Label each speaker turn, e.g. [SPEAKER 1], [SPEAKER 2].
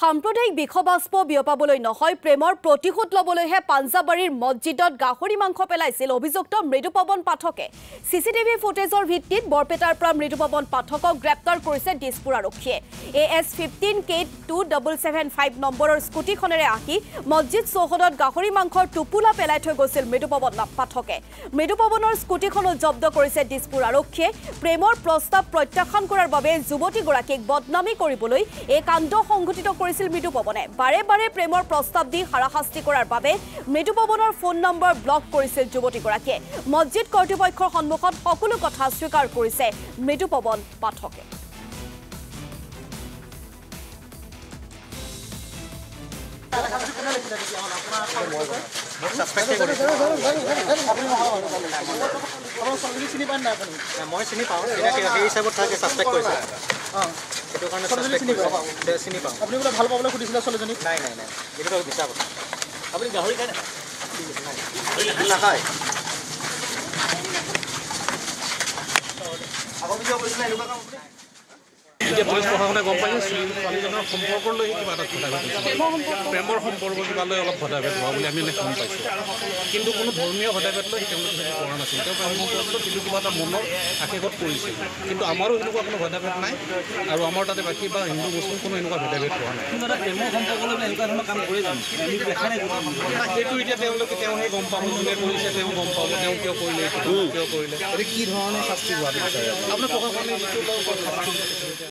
[SPEAKER 1] সাম্প্ৰদায়িক বিষবাষ্প বিয়পাবলৈ নহয় প্ৰেমৰ প্ৰতিশোধ লবলৈহে পাঞ্জাবাৰীৰ মছজিদত গাহৰি মাংস পেলাইছিল অভিযুক্ত মৃদুপৱন পাঠকে সিসিটিভি ফুটেজৰ ভিত্তিত বৰপেটাৰ পৰা মৃদুপৱন পাঠকক গ্ৰেপ্তাৰ কৰিছে দিছপুৰ আৰক্ষীয়ে AS 15K2775 নম্বৰৰ স্কুটিখনেৰে আহি মছজিদ চৌহদত গাহৰি মাংসৰ টুপুলা পেলাই থৈ গৈছিল মৃদুপৱন পাঠকে মৃদুপৱনৰ স্কুটিখনো জব্দ কৰিছে দিছপুৰ আৰক্ষীয়ে প্ৰেমৰ প্ৰস্তাৱ প্ৰত্যাখ্যান কৰাৰ বাবে যুৱতীগৰাকীক বদনামী কৰিবলৈ এই কাণ্ড সংঘটিত কৰিছিল মৃদুপৱনে বাৰে বাৰে প্ৰেমৰ প্ৰস্তাৱ দি হাৰাশাস্তি কৰাৰ বাবে মৃদুপৱনৰ ফোন নম্বৰ ব্লক কৰিছিল যুৱতীগৰাকীয়ে মছজিদ কৰ্তৃপক্ষৰ সন্মুখত সকলো কথা স্বীকাৰ কৰিছে মৃদুপৱন পাঠকে
[SPEAKER 2] মই চিনি পাওঁ সেই হিচাপত থাকে সাসপেক্ট কৰিছে এটো কাৰণে সাসপেক্ট চিনি পাওঁ আপুনি বোলে ভাল পাবলৈ খুদিছিল ছোৱালীজনী নাই নাই নাই এটো বিচাৰ কথা আপুনি গাহৰি খায় না নাখায় আগতে কিয় কৰিছিল এনেকুৱা কাম
[SPEAKER 3] এতিয়া পুলিচ প্ৰশাসনে গম পাইছে ছোৱালীজনৰ সম্পৰ্কৰ লৈ কিবা এটা ঘটা ঘটিছে প্ৰেমৰ সম্পৰ্ক কিবালৈ অলপ ভেদাভেদ হোৱা বুলি আমি গম পাইছোঁ কিন্তু কোনো ধৰ্মীয় ভেদাভেদ লৈ তেওঁলোকে সেইটো কৰা নাছিল তেওঁ প্ৰেম সম্পৰ্কটো কিন্তু কিবা এটা মনৰ আশেষত কৰিছিল কিন্তু আমাৰো এনেকুৱা কোনো ভেদাভেদ নাই আৰু আমাৰ তাতে বাকী বা হিন্দু মুছলিম কোনো এনেকুৱা ভেদাভেদ হোৱা নাই কিন্তু প্ৰেমৰ সম্পৰ্ক লৈ এনেকুৱা ধৰণৰ কাম কৰি যাম সেইটো এতিয়া তেওঁলোকে তেওঁহে গম পাব যোনে কৰিছে তেওঁ গম পাব তেওঁ কিয় কৰিলে কিয় কৰিলে কি ধৰণৰ শাস্তি হোৱা বিচাৰে আপোনাৰ প্ৰশাসনে যিটো